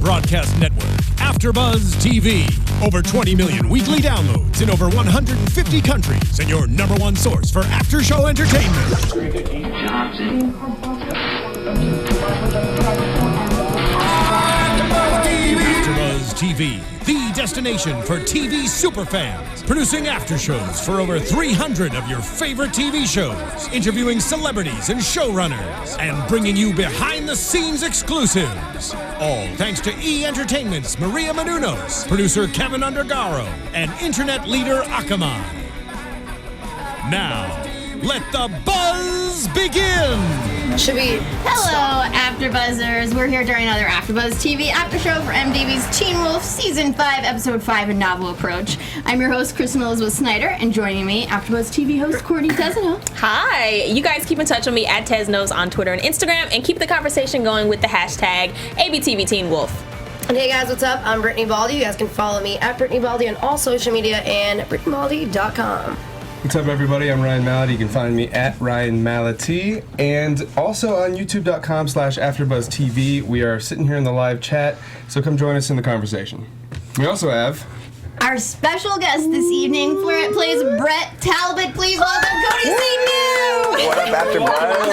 broadcast network, AFTERBUZZ TV. Over 20 million weekly downloads in over 150 countries, and your number one source for after-show entertainment. AFTERBUZZ TV, the destination for TV superfans. Producing aftershows for over 300 of your favorite TV shows. Interviewing celebrities and showrunners. And bringing you behind-the-scenes exclusives. All thanks to E! Entertainment's Maria Menounos, producer Kevin Undergaro, and internet leader Akamai. Now, let the buzz begin! Should we? Hello, AfterBuzzers. We're here during another AfterBuzz TV after show for MTV's Teen Wolf Season 5, Episode 5, A Novel Approach. I'm your host, Kristen Snyder, and joining me, AfterBuzz TV host, Courtney Tesno. Hi. You guys keep in touch with me at Tesnos on Twitter and Instagram, and keep the conversation going with the hashtag ABTVTeenWolf. And hey guys, what's up? I'm Brittany Baldy. You guys can follow me at Brittany Baldy on all social media and BrittanyBaldy.com. What's up, everybody? I'm Ryan Malaty. You can find me at Ryan Malaty, and also on YouTube.com/AfterBuzz TV. We are sitting here in the live chat, so come join us in the conversation. We also have our special guest this evening plays Brett Talbot. Please welcome Cody Saintgnue. What up, AfterBuzz?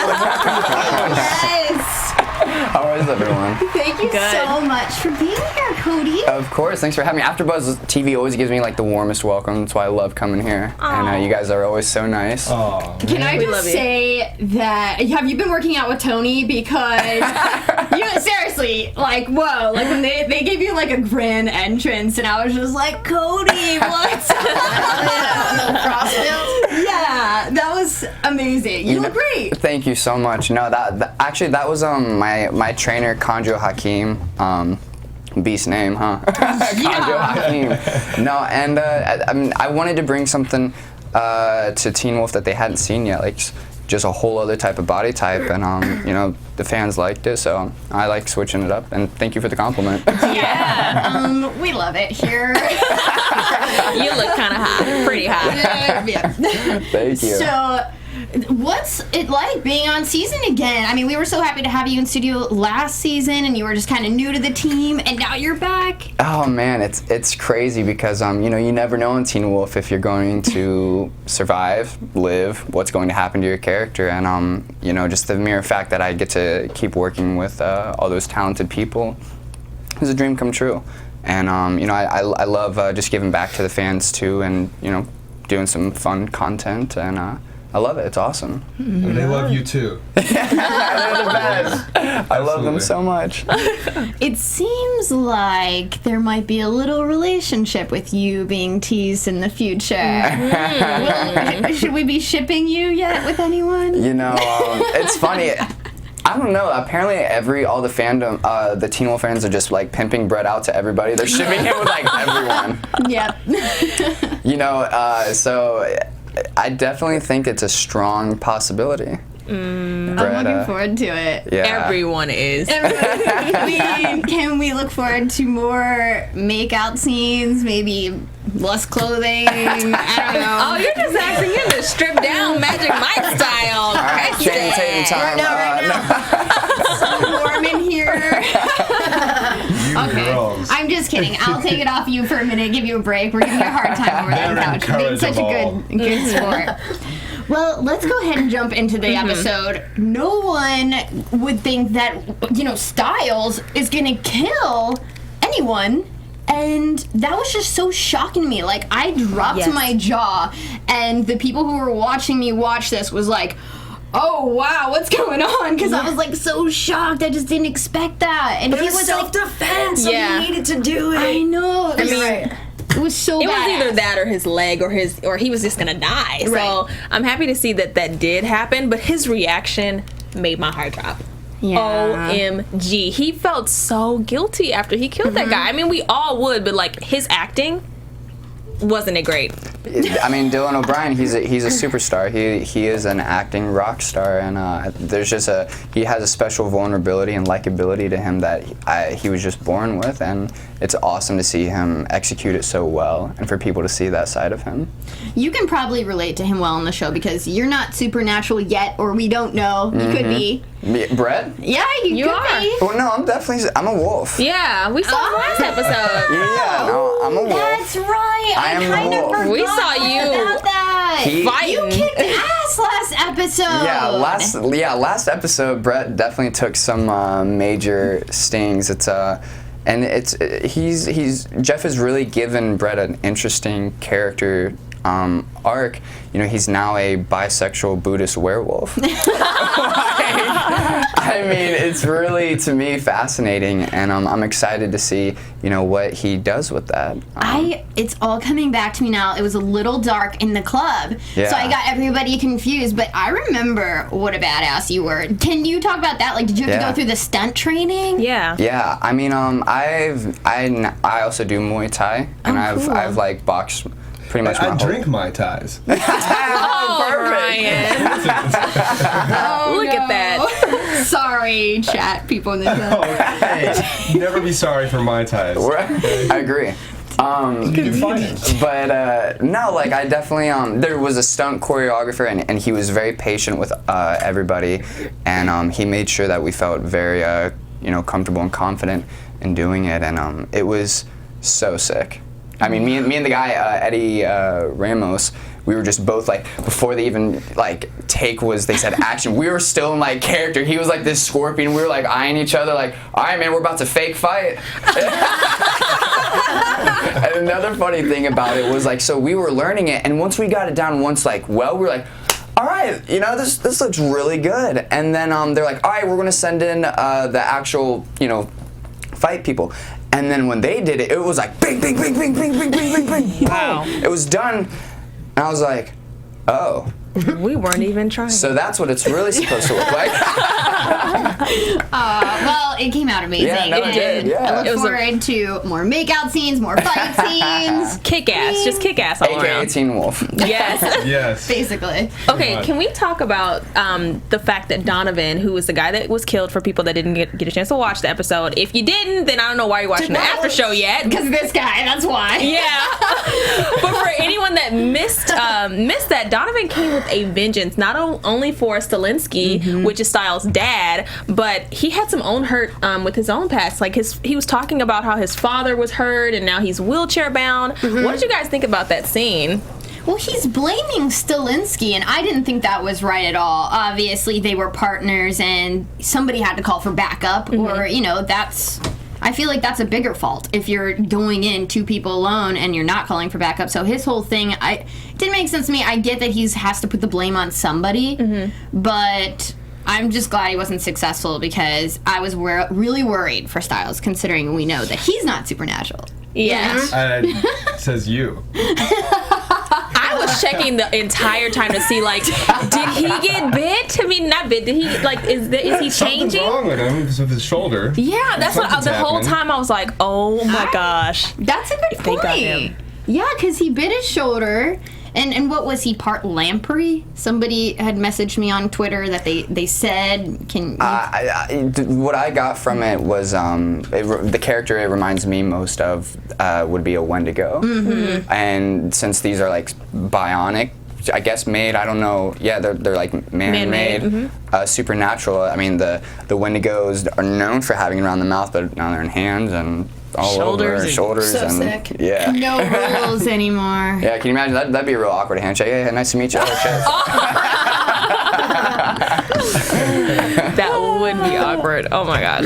Yes. How is everyone? Thank you so much for being here, Cody. Of course, thanks for having me. AfterBuzz TV always gives me like the warmest welcome. That's why I love coming here. Aww. And you guys are always so nice. Can I just say that, have you been working out with Tony? Because, seriously, like, whoa, like when they gave you like a grand entrance and I was just like, Cody, what's up? Yeah, that was amazing. You look great. Thank you so much. No, actually that was my trainer, Conjo Hakim. Beast name, huh? Conjo Hakim. No, and I wanted to bring something to Teen Wolf that they hadn't seen yet, like just a whole other type of body type, and the fans liked it, so I like switching it up. And thank you for the compliment. Yeah, we love it here. You look kind of hot, pretty hot. Yeah. Thank you. So, what's it like being on season again? I mean, we were so happy to have you in studio last season, and you were just kind of new to the team, and now you're back. Oh man, it's crazy because you never know in Teen Wolf if you're going to survive, live, what's going to happen to your character, and just the mere fact that I get to keep working with all those talented people is a dream come true. And I love just giving back to the fans too, and doing some fun content, and I love it. It's awesome. And they love you too. They're the best. I love them so much. It seems like there might be a little relationship with you being teased in the future. Should we be shipping you yet with anyone? It's funny. I don't know. Apparently, all the fandom, the Teen Wolf fans are just like pimping Brett out to everybody. They're shipping him with like everyone. Yep. So I definitely think it's a strong possibility. I'm looking forward to it. Yeah. Everyone is. Can we look forward to more make-out scenes? Maybe less clothing? I don't know. Oh, you're just acting in the stripped down Magic Mike style. All right, Channing Tatum time. Right now. So warm in here. Okay, girls. I'm just kidding. I'll take it off you for a minute, give you a break. We're giving you a hard time over that couch. You're being such a good sport. Well, let's go ahead and jump into the episode. No one would think that, Stiles is going to kill anyone. And that was just so shocking to me. Like, I dropped my jaw, and the people who were watching me watch this was like, oh, wow, what's going on? Because I was, like, so shocked. I just didn't expect that. And But it was self-defense, so he needed to do it. I know. I mean, right. It was so bad. It was either that or his leg or he was just gonna die. Right. So I'm happy to see that did happen, but his reaction made my heart drop. Yeah. OMG. He felt so guilty after he killed that guy. I mean, we all would, but like his acting wasn't it great. I mean, Dylan O'Brien, he's a superstar. He is an acting rock star, and he has a special vulnerability and likability to him that he was just born with, and it's awesome to see him execute it so well, and for people to see that side of him. You can probably relate to him well on the show because you're not supernatural yet, or we don't know. You could be. Brett? Yeah, you could are. be. Oh no, I'm a wolf. Yeah, we saw the last episode. Yeah, no, I'm a wolf. That's right. I am kind the of wolf. forgot We saw you about that. fighting. You kicked ass last episode. Yeah, last episode, Brett definitely took some major stings. Jeff has really given Brett an interesting character arc. You know, he's now a bisexual Buddhist werewolf. I mean, it's really, to me, fascinating, and I'm excited to see, you know, what he does with that. It's all coming back to me now. It was a little dark in the club, Yeah. so I got everybody confused, but I remember what a badass you were. Can you talk about that? Like, did you have to Yeah. go through the stunt training? Yeah. Yeah, I mean, I also do Muay Thai, and cool. I've like boxed pretty much my I whole. drink Mai Tais. Oh, Ryan. Look at that. Sorry, chat people in the chat. Hey, never be sorry for Mai Tais. I agree. You find it. But no, like I definitely there was a stunt choreographer and he was very patient with everybody, and he made sure that we felt very comfortable and confident in doing it, and it was so sick. I mean, me and the guy Eddie Ramos, we were just both like, before they even like they said action, we were still in like character. He was like this scorpion, we were like eyeing each other like, all right man, we're about to fake fight. And another funny thing about it was like, so we were learning it, and once we got it down we were like, all right, you know, this looks really good. And then they're like, all right, we're gonna send in the actual, fight people. And then when they did it, it was like bing, bing, bing, bing, bing, bing, bing, bing, bing. Wow. It was done, and I was like, oh. We weren't even trying. So that's what it's really supposed to look like. Well, it came out amazing. Yeah, no, it did, yeah. I It look was forward to more makeout scenes, more fight scenes. Kick ass. Just kick ass all AKA around. Teen Wolf. Yes. Yes. Basically. Okay, can we talk about the fact that Donovan, who was the guy that was killed, for people that didn't get a chance to watch the episode, if you didn't, then I don't know why you're watching the after show yet. Because this guy, that's why. Yeah. But for anyone that missed that, Donovan came with a vengeance, not only for Stilinski, which is Stiles' dad, but he had some own hurt with his own past. Like he was talking about how his father was hurt and now he's wheelchair bound. What did you guys think about that scene? Well, he's blaming Stilinski, and I didn't think that was right at all. Obviously, they were partners, and somebody had to call for backup, or, I feel like that's a bigger fault if you're going in two people alone and you're not calling for backup. So his whole thing, it didn't make sense to me. I get that he has to put the blame on somebody, but I'm just glad he wasn't successful because I was really worried for Stiles, considering we know that he's not supernatural. Yeah. Says you. I was checking the entire time to see, like, did he get bit? I mean, not bit. Did he, like, is he changing? Something's wrong with him with his shoulder. Yeah, that's what Something's the whole happening. time I was like, oh my gosh. That's a good They point. got him. Yeah, because he bit his shoulder. And what was he, part lamprey? Somebody had messaged me on Twitter that they said, What I got from it was the character it reminds me most of would be a Wendigo. And since these are like bionic, I guess made, I don't know, yeah, they're like man-made, supernatural. I mean, the Wendigos are known for having it around the mouth, but now they're in hands and all over, shoulders, So and sick. yeah. no rules anymore. Yeah, can you imagine? That'd be a real awkward handshake. Hey, nice to meet you. Oh, shit. That would be awkward. Oh my gosh.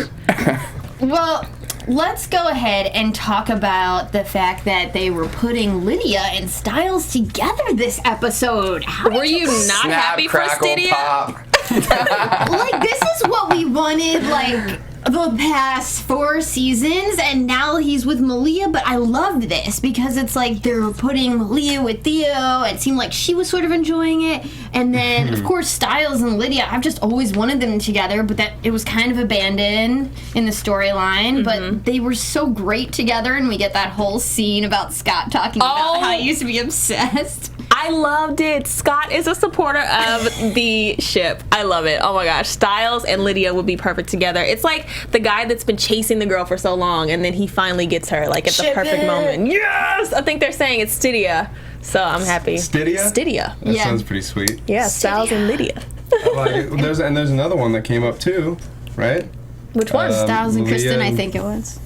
Well, let's go ahead and talk about the fact that they were putting Lydia and Stiles together this episode. How Were did you not Snap, happy for crackle, Stydia? pop. like, this is what we wanted, like, the past 4 seasons, and now he's with Malia, but I loved this because it's like they're putting Malia with Theo. It seemed like she was sort of enjoying it, and then of course Stiles and Lydia, I've just always wanted them together, but that it was kind of abandoned in the storyline, but they were so great together, and we get that whole scene about Scott talking about how he used to be obsessed. I loved it. Scott is a supporter of the ship. I love it. Oh my gosh. Stiles and Lydia would be perfect together. It's like the guy that's been chasing the girl for so long, and then he finally gets her, like, at the perfect moment. Yes! I think they're saying it's Stydia. So I'm happy. Stydia? Stydia. That sounds pretty sweet. Yeah, Stiles and Lydia. I like it. There's another one that came up too, right? Which one? Stiles and Malia Kristen, I and think it was.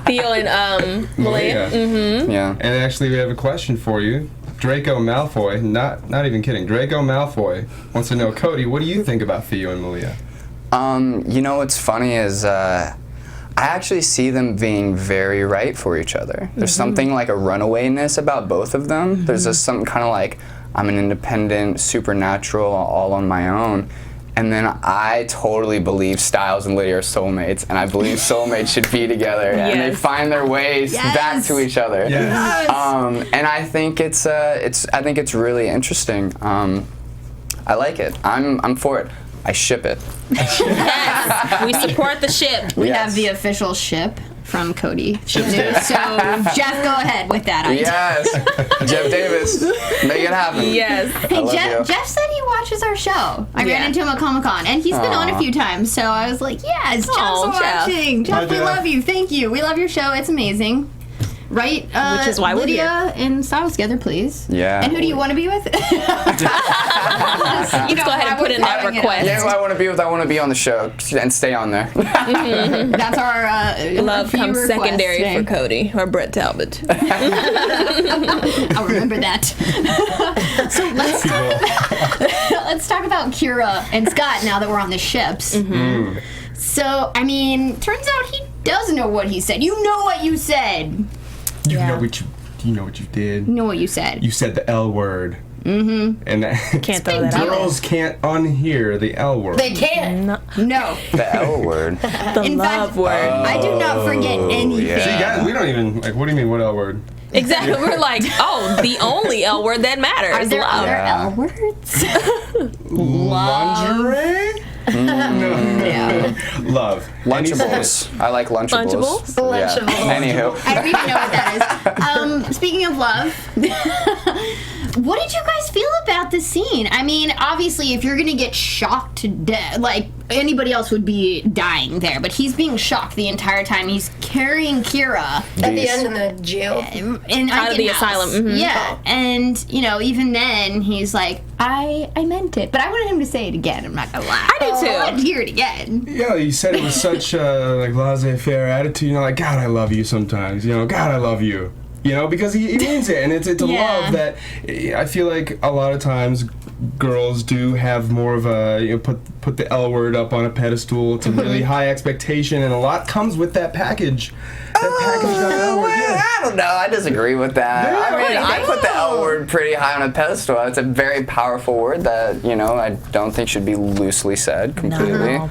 Theo and Malia. Yeah. And actually, we have a question for you. Draco Malfoy, not even kidding. Draco Malfoy wants to know, Cody, what do you think about Theo and Malia? You know what's funny is I actually see them being very right for each other. There's something like a runawayness about both of them. There's just something kind of like, I'm an independent, supernatural, all on my own. And then I totally believe Stiles and Lydia are soulmates, and I believe soulmates should be together, and they find their ways back to each other. Yes. And I think it's really interesting. I like it. I'm for it. I ship it. Yes, we support the ship. We have the official ship from Cody. So, Jeff, go ahead with that idea. Yes, Jeff Davis, make it happen. Yes. Hey, Jeff said he watches our show. I ran into him at Comic-Con, and he's been on a few times, so I was like, yes, Jeff's watching. Jeff, we love you. Thank you. We love your show. It's amazing. Right? Which is why Lydia we're here. and Stiles together, please. Yeah. And who do you want to be with? You just go ahead and put in that request. Yeah, who I want to be with, I want to be on the show and stay on there. That's our Love comes request secondary today. for Cody or Brett Talbot. I'll remember that. So let's talk about Kira and Scott now that we're on the ships. So, I mean, turns out he does know what he said. You know what you said. You know what you did. You know what you said. You said the L word. And Can't throw that out. girls can't unhear the L word. They can't. No. The L word. The In love fact, word. I do not forget anything. yeah. See, guys, we don't even, like, what do you mean, what L word? Exactly. We're like, oh, the only L word that matters. Are there love. other L words? Lingerie? No. Love. Lunchables. I like Lunchables. Lunchables? Yeah. Lunchables. Anywho. I don't even know what that is. Speaking of love, what did you guys feel about the scene? I mean, obviously, if you're gonna get shocked to death, like anybody else would be dying there, but he's being shocked the entire time. He's carrying Kira At the end in the jail. in Out of the asylum. Mhm. Yeah, and you know, even then, he's like, I meant it, but I wanted him to say it again. I'm not gonna lie. I do too. I wanted to hear it again. Yeah, you said it with such like laissez-faire attitude. You know, like, God, I love you sometimes. You know, God, I love you. You know, because he means it, and it's a love that I feel like a lot of times girls do have more of a, you know, put the L word up on a pedestal. It's a really high expectation, and a lot comes with that package. That package of L word. Yeah. I don't know. I disagree with that. Yeah, I mean, right. I put the L word pretty high on a pedestal. It's a very powerful word that, you know, I don't think should be loosely said completely. No.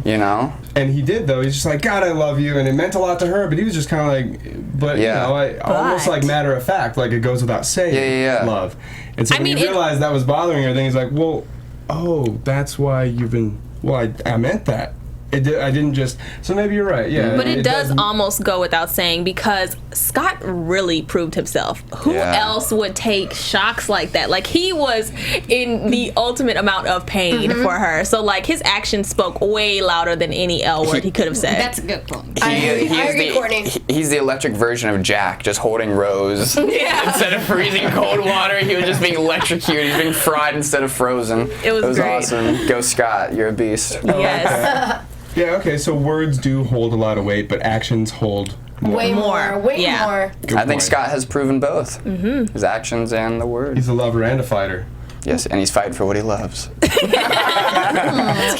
You know? And he did, though. He's just like, God, I love you, and it meant a lot to her. But he was just kind of like, but you know, almost like matter of fact, like it goes without saying, love. And so when he realized that was bothering her, then he's like, well, oh, that's why you've been. Well, I meant that. I didn't just. So maybe you're right. Yeah. But it does almost go without saying, because Scott really proved himself. Who else would take shocks like that? Like, he was in the ultimate amount of pain for her. So, like, his actions spoke way louder than any L word he could have said. That's a good point. I agree, Courtney. He's the electric version of Jack, just holding Rose. Instead of freezing cold water, he was just being electrocuted. He's being fried instead of frozen. It was great. Awesome. Go Scott, you're a beast. Yes. Yeah, okay, so words do hold a lot of weight, but actions hold more. Way more. Good I think point. Scott has proven both. His actions and the word. He's a lover and a fighter. Yes, and he's fighting for what he loves.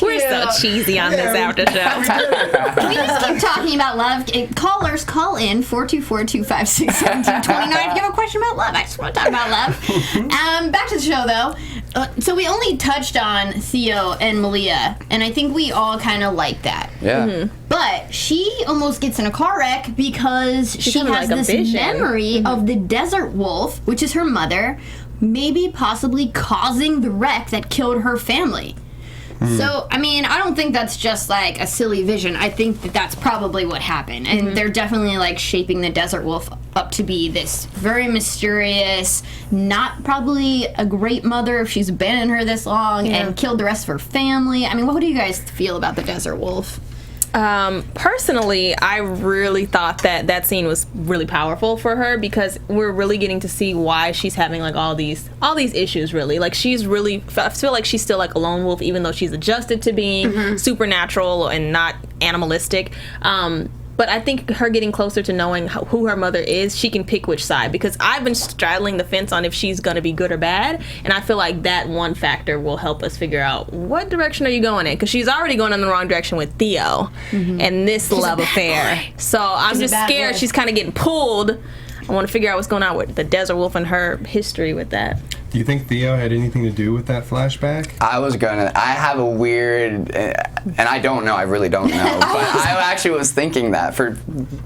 We're so cheesy on this after show. We just keep talking about love. Callers, call in 424-256-1729 if you have a question about love. I just want to talk about love. Back to the show, though. So we only touched on Theo and Malia, and I think we all kind of like that. Yeah. But she almost gets in a car wreck because she has like a this vision. memory of the desert wolf, which is her mother, maybe possibly causing the wreck that killed her family. So, I mean, I don't think that's just like a silly vision. I think that that's probably what happened. And they're definitely like shaping the desert wolf up to be this very mysterious, not probably a great mother if she's abandoned her this long and killed the rest of her family. I mean, what do you guys feel about the desert wolf? Personally, I really thought that scene was really powerful for her because we're really getting to see why she's having like all these issues. Really, like she's really, I feel like she's still like a lone wolf, even though she's adjusted to being supernatural and not animalistic. But I think her getting closer to knowing who her mother is, she can pick which side. Because I've been straddling the fence on if she's going to be good or bad. And I feel like that one factor will help us figure out what direction are you going in. Because she's already going in the wrong direction with Theo and this love affair. So I'm just scared she's kind of getting pulled. I want to figure out what's going on with the desert wolf and her history with that. Do you think Theo had anything to do with that flashback? I have a weird, and I don't know, I really don't know, but I actually was thinking that for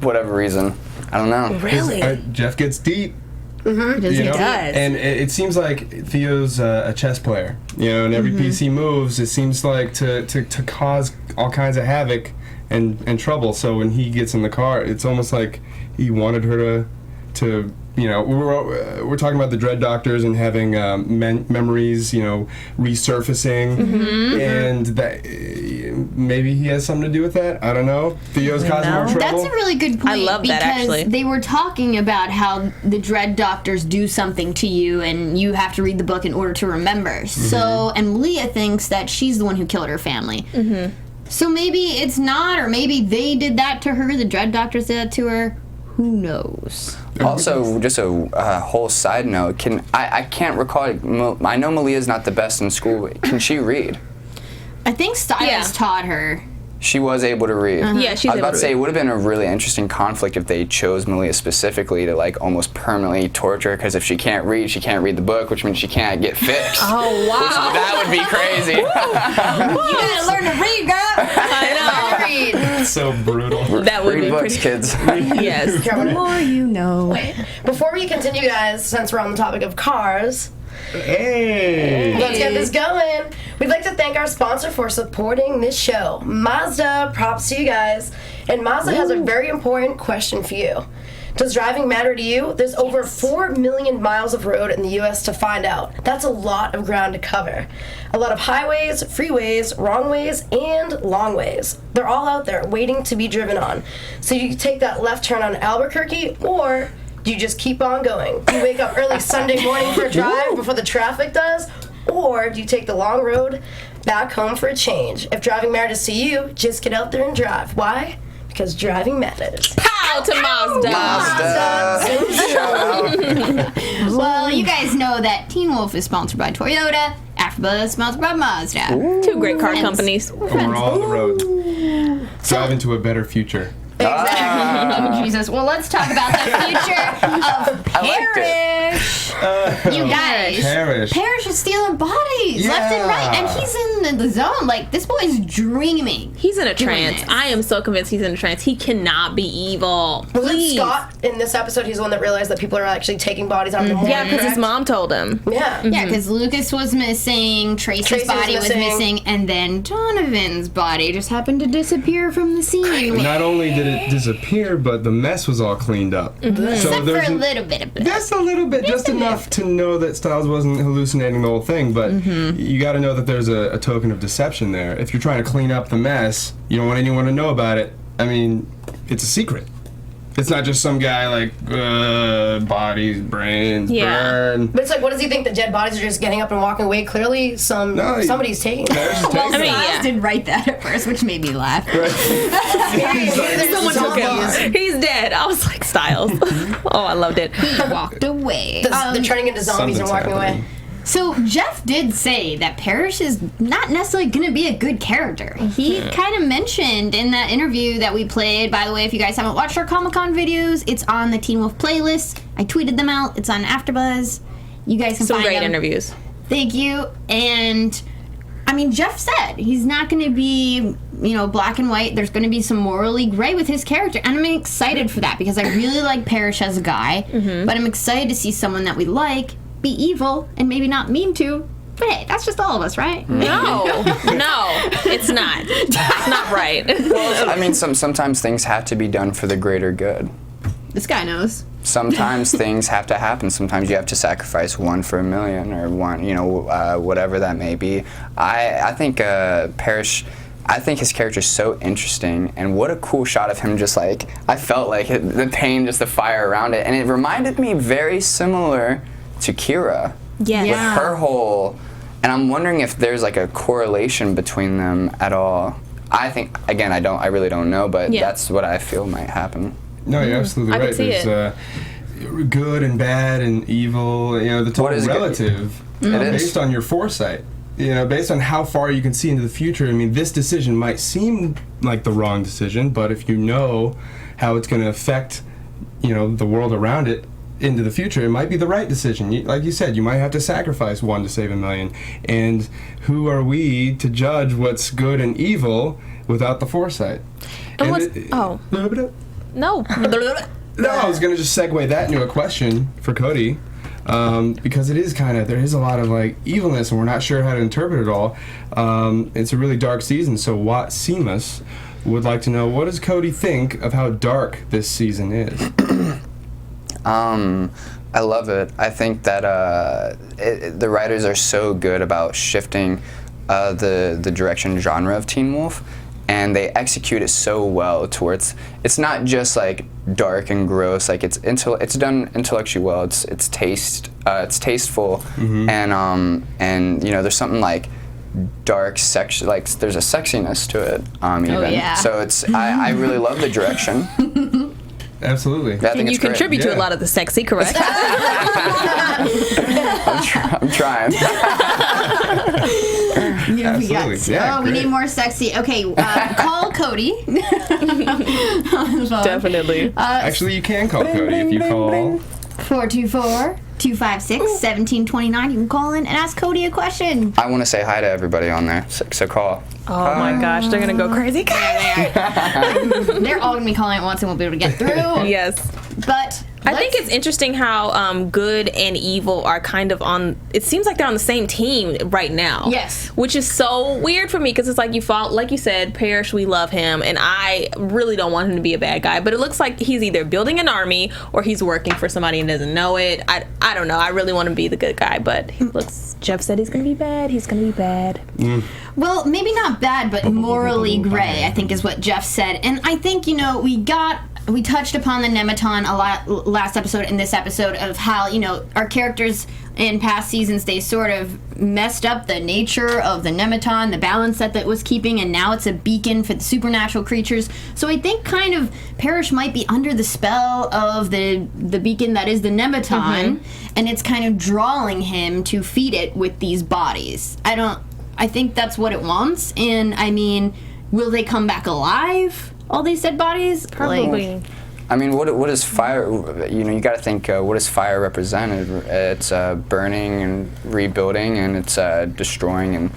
whatever reason. I don't know. Really? Jeff gets deep. He does. And it seems like Theo's a chess player, and every piece he moves, it seems like to cause all kinds of havoc and trouble. So when he gets in the car, it's almost like he wanted her to we're talking about the Dread Doctors and having memories, resurfacing, and that maybe he has something to do with that. I don't know. Theo's causing more trouble. That's a really good point. I love that, actually. Because they were talking about how the Dread Doctors do something to you, and you have to read the book in order to remember. So, and Malia thinks that she's the one who killed her family. So maybe it's not, or maybe they did that to her. The Dread Doctors did that to her. Who knows? Also, just a whole side note, I can't recall, I know Malia's not the best in school, but can she read? I think Stiles taught her. She was able to read. Yeah, she's I was able about to say, it would have been a really interesting conflict if they chose Malia specifically to like almost permanently torture her, because if she can't read the book, which means she can't get fixed. Oh, wow. That would be crazy. You gotta learn to read, girl. I know. Learn to read. So brutal. That would Read be books, pretty. kids. Yes. The more you know. Before we continue, guys, since we're on the topic of cars, Hey! let's get this going. We'd like to thank our sponsor for supporting this show, Mazda. Props to you guys. And Mazda has a very important question for you. Does driving matter to you? There's over 4 million miles of road in the U.S. to find out. That's a lot of ground to cover. A lot of highways, freeways, wrong ways, and long ways. They're all out there waiting to be driven on. So you can take that left turn on Albuquerque, or do you just keep on going? Do you wake up early Sunday morning for a drive before the traffic does? Or do you take the long road back home for a change? If driving matters to you, just get out there and drive. Why? Because driving matters. Pow to Mazda. Well, you guys know that Teen Wolf is sponsored by Toyota. AFTERBUZZ is sponsored by Mazda. Two great car companies. We're all on the road. Drive into a better future. Exactly. Oh, Jesus. Well, let's talk about the future of Parrish. You guys. Parrish is stealing bodies left and right, and he's in the zone. Like, this boy's dreaming. He's in a trance. I am so convinced he's in a trance. He cannot be evil. Wasn't Scott in this episode? He's the one that realized that people are actually taking bodies out of the morning. Yeah, because his mom told him. Yeah. Yeah, because Lucas was missing, Tracy's body was missing, and then Donovan's body just happened to disappear from the scene. Not only did it disappear, but the mess was all cleaned up. So Except for a little bit of blood. Just a little bit, just enough to know that Stiles wasn't hallucinating the whole thing, but you got to know that there's a token of deception there. If you're trying to clean up the mess, you don't want anyone to know about it. I mean, it's a secret. It's not just some guy like, bodies, brains, burn. But it's like, what does he think? The dead bodies are just getting up and walking away? Clearly, somebody's taking them. Well, Stiles did write that at first, which made me laugh. Someone took him. He's dead. I was like, Stiles. Oh, I loved it. He walked away. They're turning into zombies and walking away. So Jeff did say that Parrish is not necessarily going to be a good character. He kind of mentioned in that interview that we played, by the way, if you guys haven't watched our Comic-Con videos, it's on the Teen Wolf playlist. I tweeted them out. It's on AFTERBUZZ. You guys can Some find great them. interviews. Thank you. And I mean, Jeff said he's not going to be, black and white. There's going to be some morally gray with his character. And I'm excited for that because I really like Parrish as a guy. But I'm excited to see someone that we like be evil and maybe not mean to. But hey, that's just all of us, right? No, it's not. It's not right. Well, I mean, sometimes things have to be done for the greater good. This guy knows. Sometimes things have to happen. Sometimes you have to sacrifice one for a million or one, whatever that may be. I think Parrish, I think his character is so interesting, and what a cool shot of him just like, I felt like the pain, just the fire around it, and it reminded me very similar to Kira. Yes. With her whole, and I'm wondering if there's like a correlation between them at all. I think, again, I really don't know, but that's what I feel might happen. No, you're absolutely right. There's good and bad and evil. The total is relative based on your foresight. Based on how far you can see into the future. I mean, this decision might seem like the wrong decision, but if you know how it's going to affect, the world around it into the future, it might be the right decision. Like you said, you might have to sacrifice one to save a million. And who are we to judge what's good and evil without the foresight? No. No, I was going to just segue that into a question for Cody, because there is a lot of like evilness, and we're not sure how to interpret it all. It's a really dark season, so Wat Seamus would like to know, what does Cody think of how dark this season is? I love it. I think that the writers are so good about shifting the direction and genre of Teen Wolf, and they execute it so well towards, it's not just like dark and gross, like it's done intellectually well. It's tasteful, and there's something like dark sex, like there's a sexiness to it. Even. Yeah. So I really love the direction. Absolutely. And you contribute to a lot of the sexy, correct? I'm trying. We need more sexy. Okay, call Cody. Definitely. Actually, you can call Cody if you call 424-256-1729. You can call in and ask Cody a question. I want to say hi to everybody on there, so call. Oh my gosh, they're gonna go crazy. They're all gonna be calling at once and won't be able to get through. Yes. But I think it's interesting how good and evil are kind of on, it seems like they're on the same team right now. Yes. Which is so weird for me, because it's like like you said, Parrish, we love him, and I really don't want him to be a bad guy, but it looks like he's either building an army or he's working for somebody and doesn't know it. I don't know. I really want to be the good guy, but Jeff said he's going to be bad. He's going to be bad. Well, maybe not bad, but morally gray, I think is what Jeff said. And I think, we touched upon the Nemeton a lot last episode and this episode of how, our characters in past seasons, they sort of messed up the nature of the Nemeton, the balance that was keeping, and now it's a beacon for the supernatural creatures. So I think kind of Parrish might be under the spell of the beacon that is the Nemeton, and it's kind of drawing him to feed it with these bodies. I think that's what it wants, and I mean, will they come back alive? All these dead bodies? Probably. I mean, what is fire? You got to think. What does fire represent? It's burning and rebuilding, and it's destroying, and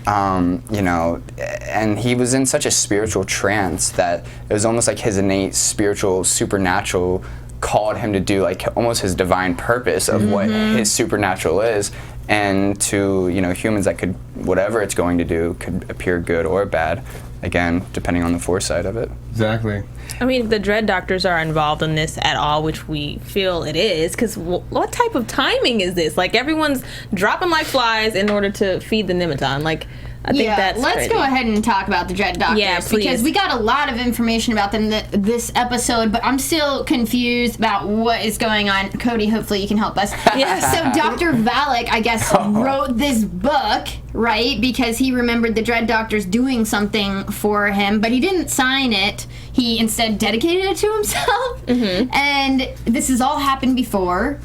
and he was in such a spiritual trance that it was almost like his innate spiritual, supernatural called him to do like almost his divine purpose of what his supernatural is, and to humans that could, whatever it's going to do, could appear good or bad. Again, depending on the foresight of it. Exactly. I mean, if the Dread Doctors are involved in this at all, which we feel it is, because what type of timing is this? Like, everyone's dropping like flies in order to feed the Nemeton. Like, I think that's let's crazy. go ahead and talk about the Dread Doctors. Yeah, please. Because we got a lot of information about them this episode, but I'm still confused about what is going on. Cody, hopefully you can help us. So Dr. Valak, I guess, wrote this book, right? Because he remembered the Dread Doctors doing something for him, but he didn't sign it. He instead dedicated it to himself. And this has all happened before.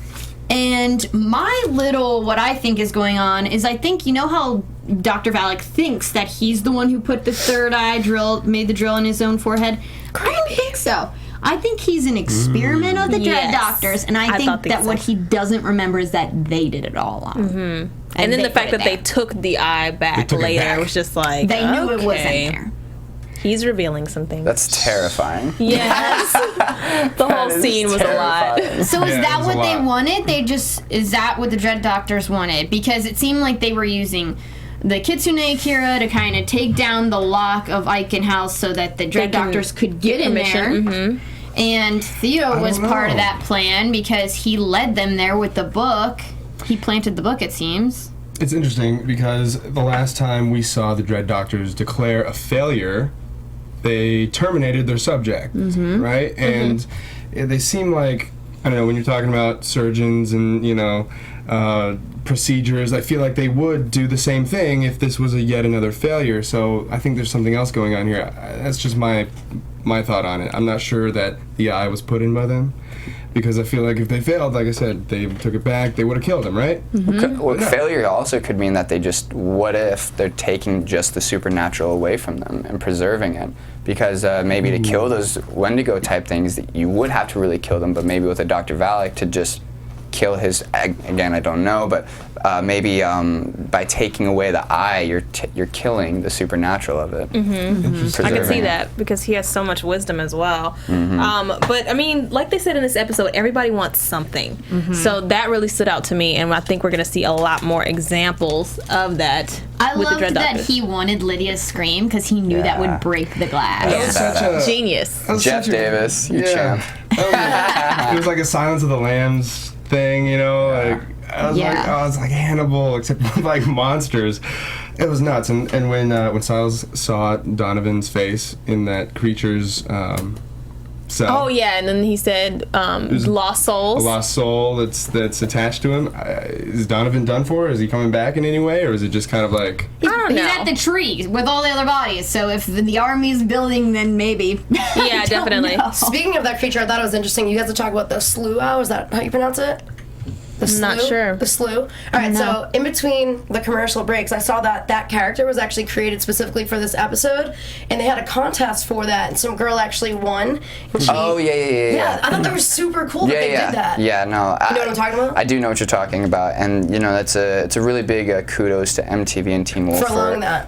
And what I think is going on is, I think, how Dr. Valak thinks that he's the one who put the third eye made the drill in his own forehead? I don't think so. I think he's an experiment of the Dread Doctors, and I think that what he doesn't remember is that they did it all on. And then the fact that they took the eye back later was just like, they knew it wasn't there. He's revealing some things. That's terrifying. Yes. The whole scene was terrifying. A lot. So is that what they wanted? Is that what the Dread Doctors wanted? Because it seemed like they were using the Kitsune Kira to kind of take down the lock of Eichenhaus so that the Dread Doctors could get in there. Mm-hmm. And Theo was part of that plan because he led them there with the book. He planted the book, it seems. It's interesting because the last time we saw the Dread Doctors declare a failure, they terminated their subject, right? And they seem like, I don't know, when you're talking about surgeons and, procedures, I feel like they would do the same thing if this was yet another failure. So I think there's something else going on here. That's just my thought on it. I'm not sure that the eye was put in by them. Because I feel like if they failed, like I said, they took it back, they would have killed him, right? Failure also could mean that what if they're taking just the supernatural away from them and preserving it? Because maybe to kill those Wendigo type things, you would have to really kill them, but maybe with a Dr. Valak to just kill his, again, I don't know, but maybe by taking away the eye, you're killing the supernatural of it. I can see that because he has so much wisdom as well. But I mean, like they said in this episode, everybody wants something. So that really stood out to me, and I think we're going to see a lot more examples of that. I with loved the Dread that Doctors. he wanted Lydia's scream because he knew that would break the glass. That was such a genius. Jeff Davis, you champ. It was like a Silence of the Lambs thing, I was like Hannibal, except with like monsters. It was nuts. And when Stiles saw Donovan's face in that creature's cell. Oh yeah, and then he said lost souls. A lost soul that's attached to him. Is Donovan done for? Is he coming back in any way, or is it just kind of like He's at the tree with all the other bodies, so if the army's building, then maybe. Yeah, definitely. Speaking of that creature, I thought it was interesting. You guys are talking about the slough owl. Is that how you pronounce it? The I'm not slough? sure. The slough. All right, so in between the commercial breaks, I saw that character was actually created specifically for this episode, and they had a contest for that, and some girl actually won. And she, yeah. I thought that was super cool that they did that. Yeah, no. You know what I'm talking about? I do know what you're talking about, and it's a really big kudos to MTV and Teen Wolf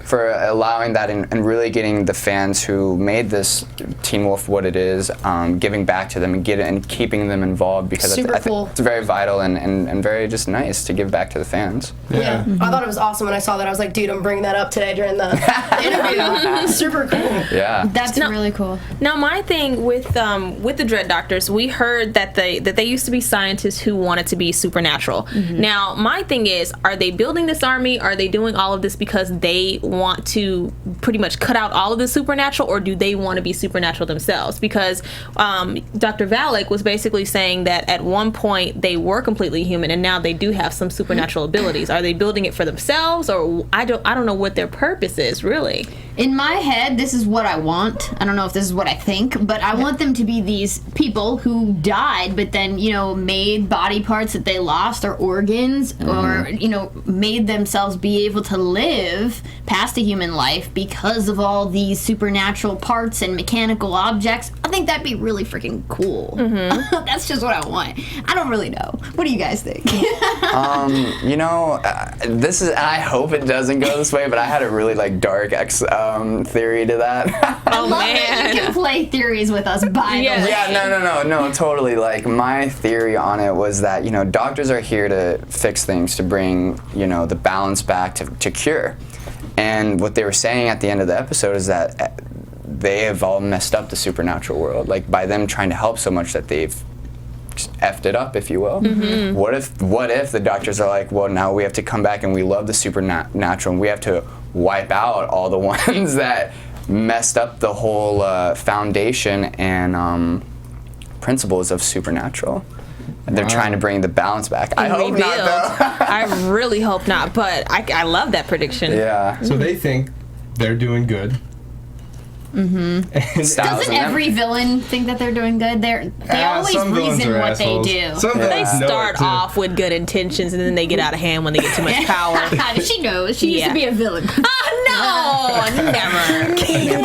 for allowing that and really getting the fans who made this Teen Wolf what it is, giving back to them and keeping them involved because I think it's very vital and very just nice to give back to the fans. Yeah. I thought it was awesome when I saw that. I was like, dude, I'm bringing that up today during the interview. Super cool. Yeah. That's really cool. Now, my thing with the Dread Doctors, we heard that they used to be scientists who wanted to be supernatural. Now, my thing is, are they building this army? Are they doing all of this because they want to pretty much cut out all of the supernatural, or do they want to be supernatural themselves? Because Dr. Valak was basically saying that at one point they were completely human, and now they do have some supernatural abilities. Are they building it for themselves, or I don't know what their purpose is really. In my head, this is what I want. I don't know if this is what I think, but I want them to be these people who died, but then made body parts that they lost or organs, or made themselves be able to live past a human life because of all these supernatural parts and mechanical objects. I think that'd be really freaking cool. That's just what I want. I don't really know. What do you guys think? This is, and I hope it doesn't go this way, but I had a really dark theory to that. I love that you can play theories with us, by the way. Yeah, no, totally. My theory on it was that, doctors are here to fix things, to bring, the balance back to cure. And what they were saying at the end of the episode is that they have all messed up the supernatural world, by them trying to help so much that they've effed it up, if you will. What if the doctors are like, well, now we have to come back and we love the supernatural and we have to wipe out all the ones that messed up the whole foundation and principles of supernatural. They're trying to bring the balance back. I hope not, though. I really hope not, but I love that prediction. Yeah. So they think they're doing good. Doesn't every villain think that they're doing good? They always reason what assholes. They do. They start off with good intentions and then they get out of hand when they get too much power. She knows. She used to be a villain. Oh, no! Never. Totally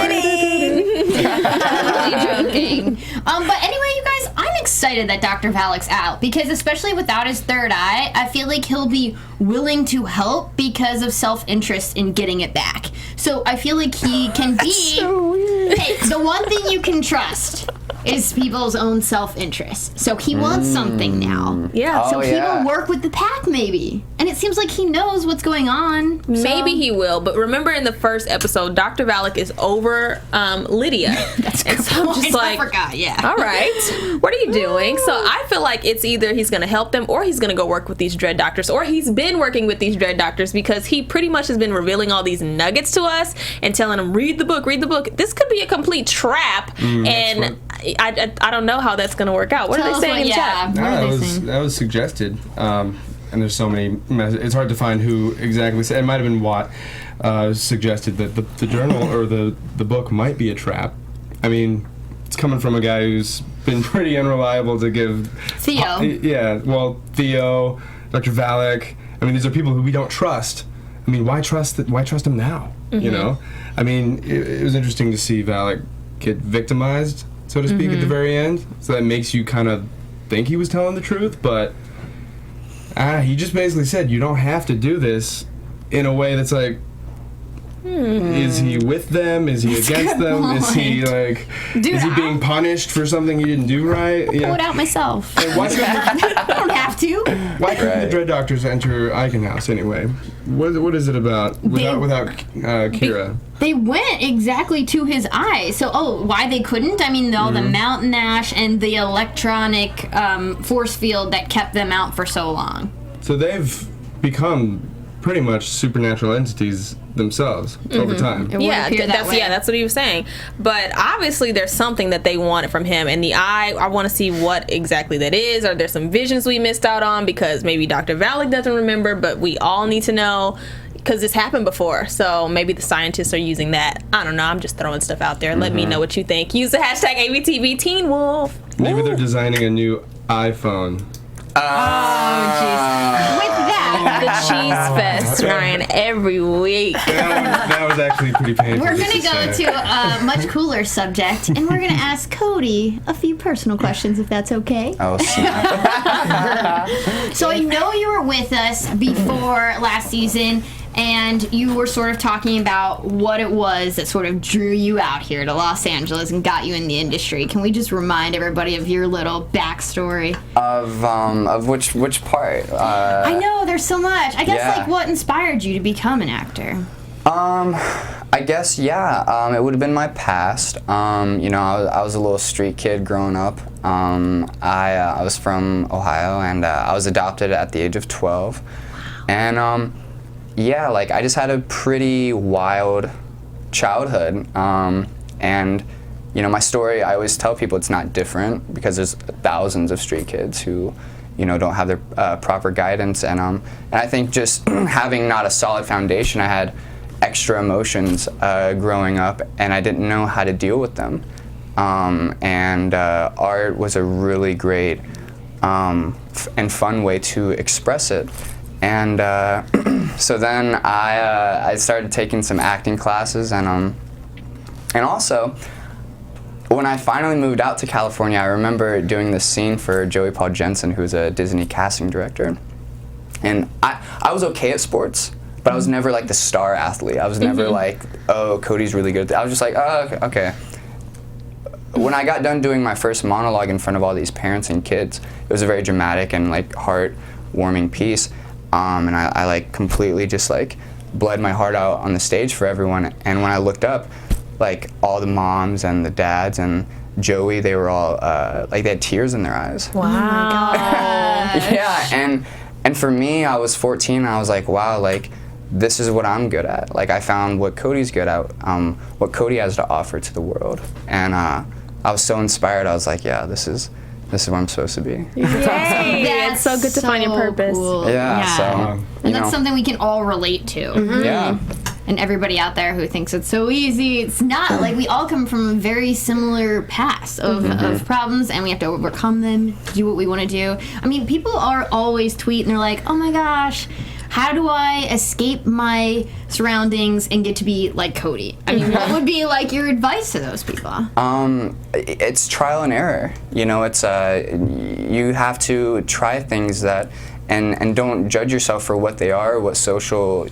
joking. But anyway, you guys, I'm excited excited that Dr. Valek's out, because especially without his third eye, I feel like he'll be willing to help because of self-interest in getting it back. So I feel like he can be... So weird. Hey, the one thing you can trust is people's own self-interest. So he wants something now. Yeah. So he will work with the pack, maybe. And it seems like he knows what's going on. Maybe he will, but remember in the first episode, Dr. Valek is over Lydia. That's a good so I'm just point. like, I forgot, yeah. all right, what are you doing? So I feel like it's either he's going to help them or he's going to go work with these dread doctors, or he's been working with these dread doctors, because he pretty much has been revealing all these nuggets to us and telling them, read the book. This could be a complete trap, and I don't know how that's going to work out. What are they saying in chat? That was suggested. And there's so many it's hard to find who exactly said. It might have been Watt suggested that the journal or the book might be a trap. I mean, it's coming from a guy who's been pretty unreliable to give... Theo. Theo, Dr. Valek. I mean, these are people who we don't trust. I mean, why trust him now? You know? I mean, it was interesting to see Valek get victimized, so to speak, at the very end. So that makes you kind of think he was telling the truth, but... he just basically said, you don't have to do this, in a way that's like, is he with them? Is he against them? Point. Is he like, is he being punished for something he didn't do right? Pull it out myself. Why couldn't I don't have to. Why couldn't the Dread Doctors enter Icon House anyway? What is it about without Kira? They went exactly to his eye. So, why they couldn't? I mean, all the mountain ash and the electronic force field that kept them out for so long. So they've become pretty much supernatural entities themselves over time. That's what he was saying. But obviously there's something that they wanted from him, and the eye, I want to see what exactly that is. Are there some visions we missed out on because maybe Dr. Valek doesn't remember, but we all need to know, because this happened before, so maybe the scientists are using that. I don't know, I'm just throwing stuff out there. Let me know what you think. Use the hashtag ABTV Teen Wolf. Maybe they're designing a new iPhone. Oh, jeez. With that, the cheese fest, Ryan, every week. That was actually pretty painful. we're going to go to a much cooler subject, and we're going to ask Cody a few personal questions, if that's okay. Oh, snap. So I know you were with us before last season, and you were sort of talking about what it was that sort of drew you out here to Los Angeles and got you in the industry. Can we just remind everybody of your little backstory? Of which part? I know, there's so much. I guess, like, what inspired you to become an actor? I guess, it would have been my past. You know, I was a little street kid growing up. I was from Ohio, and I was adopted at the age of 12. And, I just had a pretty wild childhood. And, you know, my story, I always tell people it's not different, because there's thousands of street kids who, you know, don't have their proper guidance. And I think just having not a solid foundation, I had extra emotions growing up, and I didn't know how to deal with them. Art was a really great and fun way to express it. And so then I started taking some acting classes, and also when I finally moved out to California, I remember doing this scene for Joey Paul Jensen, who's a Disney casting director. And I was okay at sports, but I was never like the star athlete. I was never like, oh, Cody's really good. I was just like, oh, okay. When I got done doing my first monologue in front of all these parents and kids, it was a very dramatic and like heart-warming piece. And I like completely just like bled my heart out on the stage for everyone. And when I looked up, like all the moms and the dads and Joey, they were all like they had tears in their eyes. Wow. Oh my gosh. Yeah, and for me, I was 14 and I was like, wow, like this is what I'm good at. Like I found what Cody's good at, what Cody has to offer to the world. And I was so inspired. I was like, yeah, this is where I'm supposed to be. Yay! It's so good to find your purpose. Cool. Yeah. So and that's something we can all relate to. Yeah. And everybody out there who thinks it's so easy, it's not. Like, we all come from a very similar past of problems, and we have to overcome them, do what we want to do. I mean, people are always tweeting, they're like, oh my gosh, how do I escape my surroundings and get to be like Cody? I mean, what would be like your advice to those people? It's trial and error. You know, it's you have to try things that, and don't judge yourself for what they are, what social,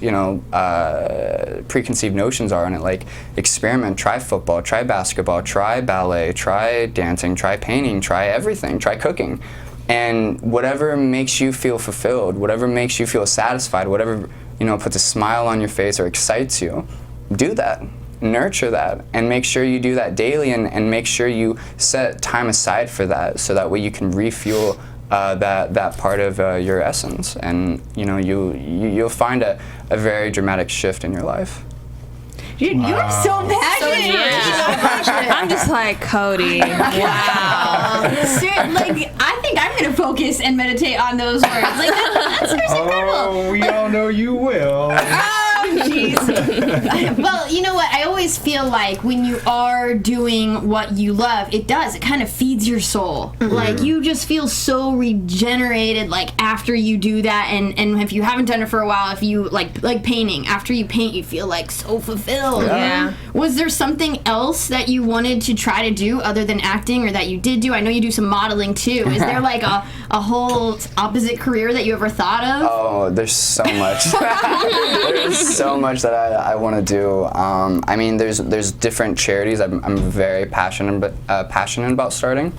preconceived notions are on it. Like, experiment, try football, try basketball, try ballet, try dancing, try painting, try everything, try cooking. And whatever makes you feel fulfilled, whatever makes you feel satisfied, whatever, puts a smile on your face or excites you, do that. Nurture that, and make sure you do that daily, and make sure you set time aside for that, so that way you can refuel that part of your essence, and you'll find a very dramatic shift in your life. You're so passionate. I'm just like, Cody. Wow. I think I'm gonna focus and meditate on those words. Like that's incredible. Oh, we all know you will. Oh, jeez. Well, you know what? I always feel like when you are doing what you love, it kind of feeds your soul. Like, you just feel so regenerated, like, after you do that. And if you haven't done it for a while, if you, like painting, after you paint, you feel, like, so fulfilled. Yeah. Was there something else that you wanted to try to do other than acting, or that you did do? I know you do some modeling, too. Is there, like, a whole opposite career that you ever thought of? Oh, there's so much. There's so much that I want to do. I mean, there's different charities I'm very passionate about starting.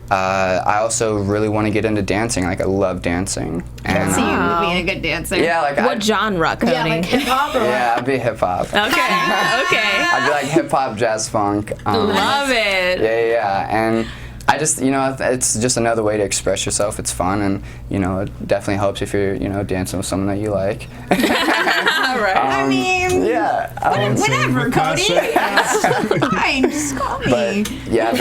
I also really want to get into dancing. Like, I love dancing. And, See you being a good dancer. yeah, like What genre, Cody? Yeah, like hip hop or yeah, I'd be hip hop. Okay. I'd be like hip hop, jazz, funk. Love it. Yeah, and I just, it's just another way to express yourself. It's fun, and, it definitely helps if you're, dancing with someone that you like. Right. I mean, Yeah. whatever, Cody. It's fine. Just call me. But, yeah,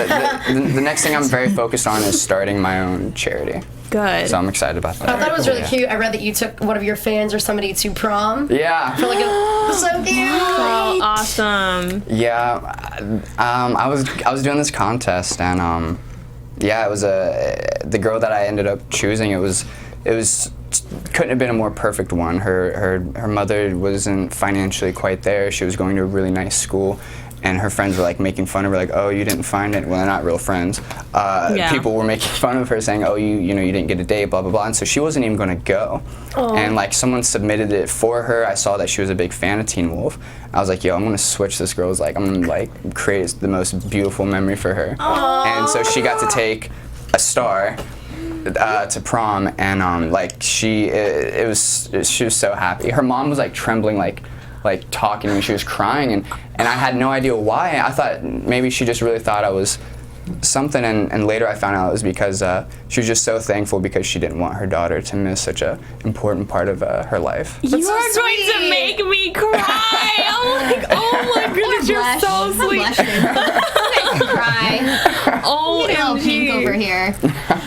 the next thing I'm very focused on is starting my own charity. Good. So I'm excited about that. I thought it was really cute. I read that you took one of your fans or somebody to prom. Yeah. For like so cute. Oh, awesome. Yeah. I was doing this contest, and it was the girl that I ended up choosing. It was couldn't have been a more perfect one. Her mother wasn't financially quite there. She was going to a really nice school, and her friends were like making fun of her, like, oh, you didn't find it. Well, they're not real friends. People were making fun of her, saying, oh, you didn't get a date, blah blah blah. And so she wasn't even going to go. And like, someone submitted it for her. I saw that she was a big fan of Teen Wolf. I was like, yo, I'm gonna switch this girl's, like, I'm gonna like create the most beautiful memory for her. And so she got to take a star to prom, and she was so happy. Her mom was like trembling, like talking to me. She was crying, and I had no idea why. I thought maybe she just really thought I was something, and later I found out it was because she was just so thankful, because she didn't want her daughter to miss such an important part of her life. You are going to make me cry. I'm like, oh my goodness, you're so sweet. Cry. OMG. Pink over here.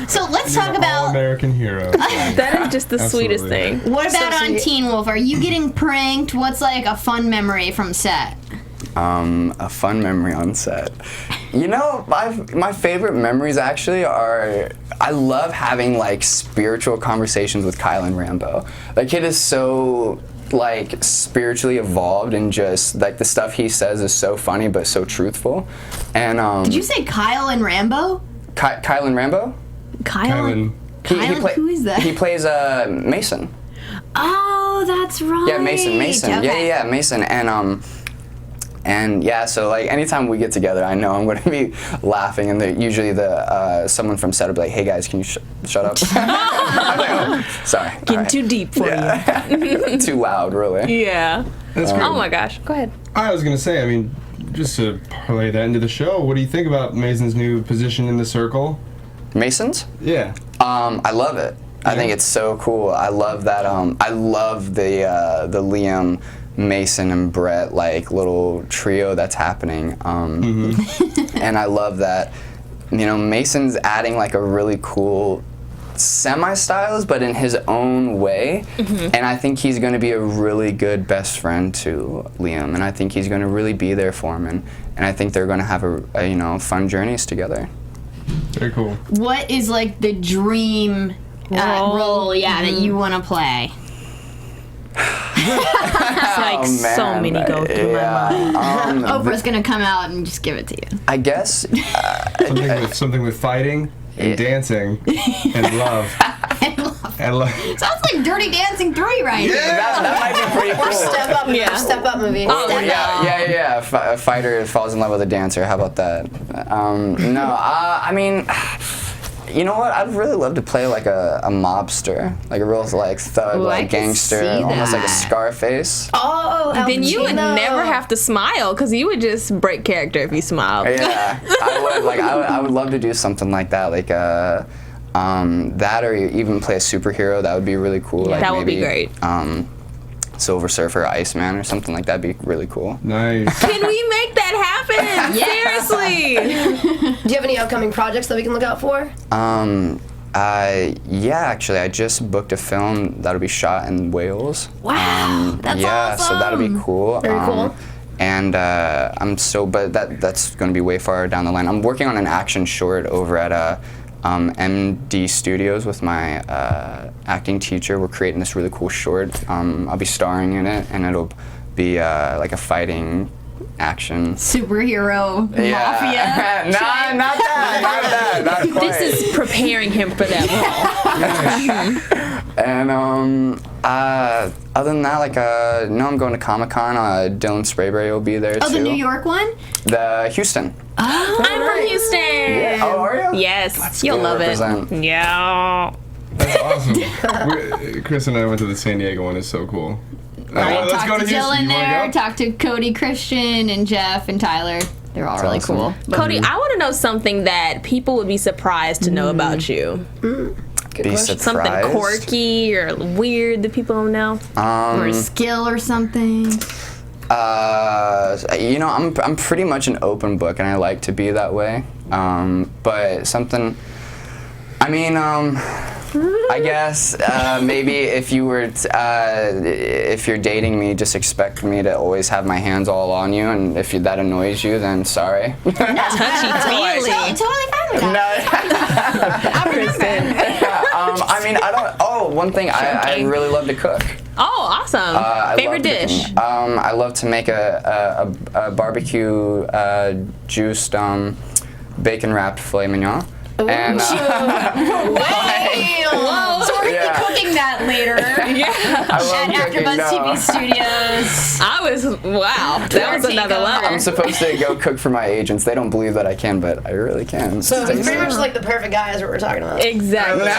So let's talk about All-American hero. That is just the sweetest Absolutely. thing. what about So on sweet. Teen Wolf? Are you getting pranked? What's like a fun memory from set? A fun memory on set. My favorite memories actually are, I love having like spiritual conversations with Kyle and Rambo. Like, it is so like spiritually evolved, and just like the stuff he says is so funny but so truthful. And Did you say Kyle and Rambo? Kyle and Rambo? Kylan. Who is that? He plays Mason. Oh, that's right. Yeah, Mason. Okay. Yeah, Mason. And yeah, so like anytime we get together, I know I'm going to be laughing, and usually someone from set will be like, "Hey guys, can you shut up?" I'm like, oh, sorry. Getting All right. too deep for you. Too loud, really. Yeah. That's great. Oh my gosh. Go ahead. I was gonna say, I mean, just to parlay that into the show, what do you think about Mason's new position in the circle? Masons? Yeah. I love it. I think it's so cool. I love that. I love the Liam, Mason, and Brett like little trio that's happening. And I love that. Mason's adding like a really cool semi-Stiles, but in his own way. And I think he's going to be a really good best friend to Liam, and I think he's going to really be there for him, and I think they're going to have a fun journeys together. Very cool. What is like the dream role, that you want to play? It's like so many go through my mind. Oprah's gonna come out and just give it to you. I guess something with fighting and dancing and love. And love. Sounds like Dirty Dancing 3 right here. That might be pretty cool. Or Step Up movie. Oh, Yeah. A fighter falls in love with a dancer. How about that? I mean, you know what? I'd really love to play like a mobster, like a real like thug, like gangster, almost like a Scarface. Oh, then you would never have to smile because you would just break character if you smiled. Yeah, I would. Like, I would love to do something like that, like that, or even play a superhero. That would be really cool. Yeah, like that would be great. Silver Surfer, Iceman, or something like that. Would be really cool. Nice. Can we make that happen? Seriously. Do you have any upcoming projects that we can look out for? Actually, I just booked a film that'll be shot in Wales. Wow, that's awesome. So that'll be cool. Very cool. And but that's going to be way far down the line. I'm working on an action short over at MD Studios with my acting teacher. We're creating this really cool short. I'll be starring in it, and it'll be like a fighting action superhero mafia. Not that. Not quite. This is preparing him for that role. And other than that, like I'm going to Comic-Con. Dylan Sprayberry will be there too. Oh, the New York one? The Houston. Oh, I'm from Houston. Yeah. Oh, are you? Yes, you'll love represent. it. Yeah. That's awesome. Chris and I went to the San Diego one. It's so cool. Talk to Dylan there. Talk to Cody, Christian, and Jeff, and Tyler. They're all really cool. Cody, I want to know something that people would be surprised to know about you. Be surprised. Something quirky or weird that people don't know. Or a skill or something. I'm pretty much an open book, and I like to be that way. But something, I guess maybe if you were, if you're dating me, just expect me to always have my hands all on you, and if that annoys you, then sorry. Touchy-feely. Totally fine with that. One thing, I really love to cook. Oh, awesome. Favorite dish? I love to make a barbecue juiced bacon wrapped filet mignon. And, So we're gonna be cooking that later at AfterBuzz TV Studios. That was another level. I'm supposed to go cook for my agents. They don't believe that I can, but I really can. So it's pretty much like the perfect guy is what we're talking about. Exactly. No.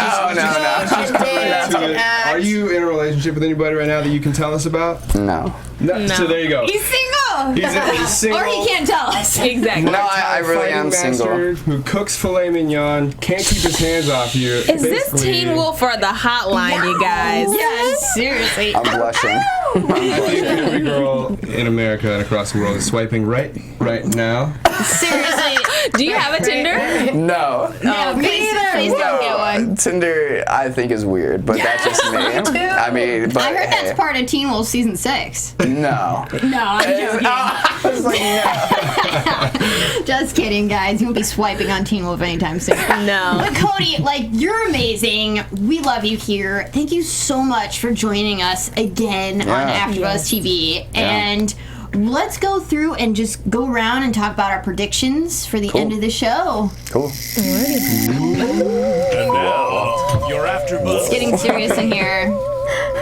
Are you in a relationship with anybody right now that you can tell us about? No. So there you go. He's single. He's single. Or he can't tell us. Exactly. No, I really am single. Who cooks filet mignon, can't keep his hands off you. Is this Teen Wolf or the hotline, you guys? Yes, seriously. I'm blushing. I think every girl in America and across the world is swiping right now. Seriously. Do you have a Tinder? No. No, please don't get one. Tinder, I think, is weird, but that's just me. But I heard that's part of Teen Wolf season 6. No. No, I'm joking. I was like, no. Just kidding, guys. You won't be swiping on Teen Wolf anytime soon. No. But Cody, you're amazing. We love you here. Thank you so much for joining us again on AfterBuzz TV. And let's go through and just go around and talk about our predictions for the end of the show. Cool. And now, your AfterBuzz. It's getting serious in here.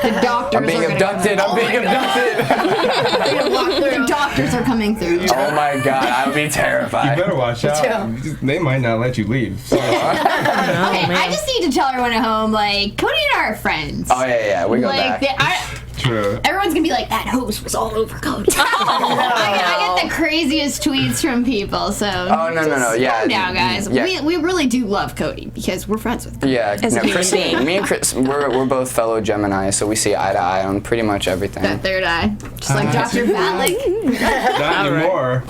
The doctors I'm being are abducted. The doctors are coming through. Oh my god, I would be terrified. You better watch out. They might not let you leave. So. Okay, I just need to tell everyone at home, Cody and I are friends. Oh yeah, we go back. True. Everyone's gonna be like, that hose was all over Cody. I get the craziest tweets from people, so. Oh no, yeah. Calm down, guys. Yeah. We really do love Cody because we're friends with him. Yeah, Kristen, me and Chris, we're both fellow Gemini, so we see eye to eye on pretty much everything. That third eye, just like Dr. Valak. Not anymore.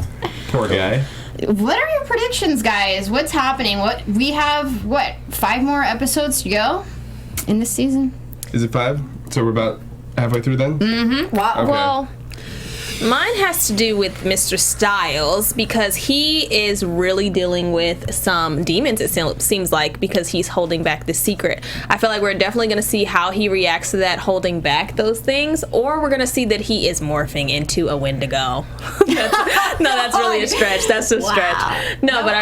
Poor guy. What are your predictions, guys? What's happening? We have 5 more episodes to go in this season? Is it 5? So we're about halfway through then? Wow. Okay. Well, Mine has to do with Mr. Stiles because he is really dealing with some demons, it seems like, because he's holding back the secret. I feel like we're definitely going to see how he reacts to that, holding back those things, or we're going to see that he is morphing into a Wendigo. That's really a stretch. That's a stretch. No, but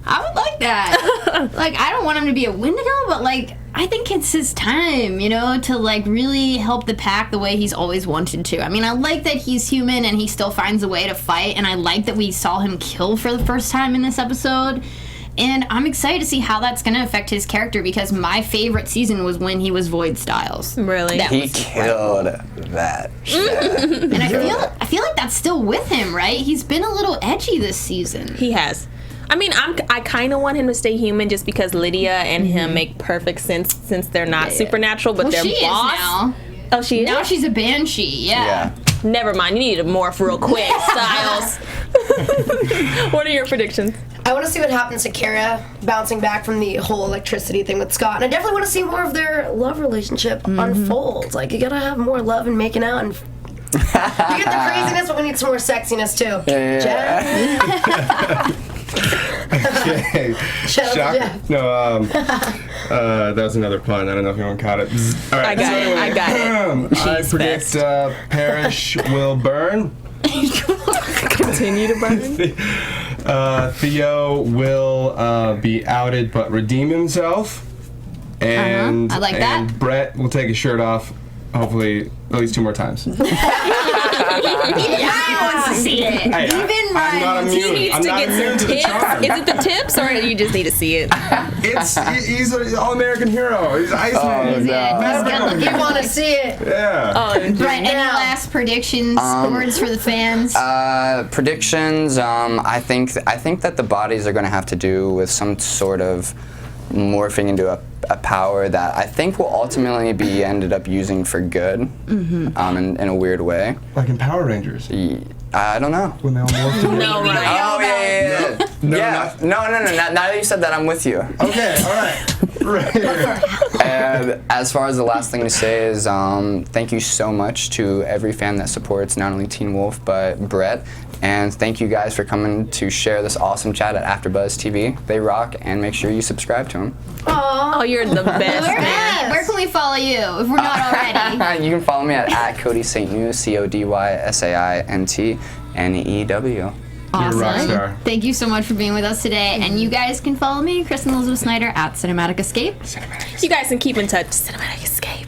I would like that. Like, I don't want him to be a Wendigo, but, like, I think it's his time, you know, to, like, really help the pack the way he's always wanted to. I mean, I like that he's human and he still finds a way to fight, and I like that we saw him kill for the first time in this episode. And I'm excited to see how that's going to affect his character, because my favorite season was when he was Void Stiles. Really? He killed that shit. And I feel like that's still with him, right? He's been a little edgy this season. He has. I mean, I kind of want him to stay human just because Lydia and him make perfect sense since they're not supernatural, but they're she boss. Is now. Oh, she is? Now she's a banshee, yeah. Never mind, you need to morph real quick, Stiles. What are your predictions? I want to see what happens to Kara bouncing back from the whole electricity thing with Scott. And I definitely want to see more of their love relationship unfold. Like, you gotta have more love and making out. And you get the craziness, but we need some more sexiness, too. Okay. Shout out to Jeff. No, that was another pun. I don't know if anyone caught it. All right, I got it. I predict Parrish will burn. Continue to burn. Theo will be outed but redeem himself. And, I like that. And Brett will take his shirt off, hopefully at least 2 more times. Even Ryan wants to see it. Hey, Even Ryan not He needs to get some tips. Is it the tips, or you just need to see it? He's an all-American hero. He's Iceman. You want to see it. Yeah. Right, any last predictions, words for the fans? Predictions, I think that the bodies are going to have to do with some sort of morphing into a power that I think will ultimately be ended up using for good, in a weird way. Like in Power Rangers. I don't know. When they all morphed into No, right. Oh, yeah. No. Now that you said that, I'm with you. Okay, all right. And as far as the last thing to say is, thank you so much to every fan that supports not only Teen Wolf, but Brett. And thank you guys for coming to share this awesome chat at AFTERBUZZ TV. They rock, and make sure you subscribe to them. Oh, you're the best, man. Where can we follow you if we're not already? You can follow me at Cody Saintgnue, CodySaintnew. Awesome. You're a rock star. Thank you so much for being with us today. And you guys can follow me, Kristen Elizabeth Snyder, at Cinematic Escape. You guys can keep in touch. Cinematic Escape.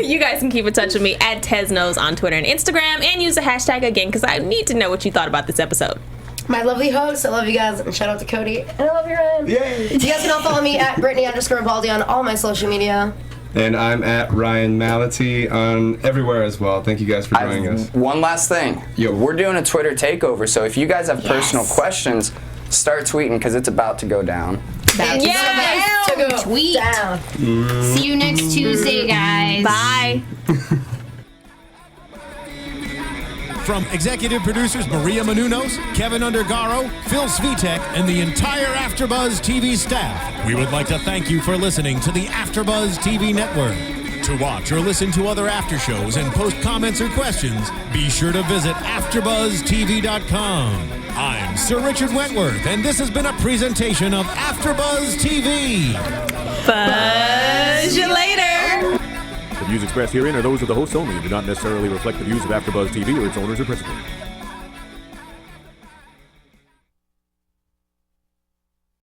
You guys can keep in touch with me at Tesnos on Twitter and Instagram, and use the hashtag again because I need to know what you thought about this episode. My lovely hosts, I love you guys, and shout out to Cody, and I love you, Ryan. Yay! You guys can all follow me at Brittany_Baldy on all my social media. And I'm at Ryan Malaty on everywhere as well. Thank you guys for joining us. One last thing. We're doing a Twitter takeover, so if you guys have personal questions, start tweeting because it's about to go down. Tweet. Down. See you next Tuesday, guys. Bye. From executive producers Maria Menounos, Kevin Undergaro, Phil Svitek, and the entire AfterBuzz TV staff, we would like to thank you for listening to the AfterBuzz TV network. To watch or listen to other after shows and post comments or questions, be sure to visit AfterBuzzTV.com. I'm Sir Richard Wentworth, and this has been a presentation of AfterBuzz TV. Buzz you later. The views expressed herein are those of the hosts only and do not necessarily reflect the views of AfterBuzz TV or its owners or principals.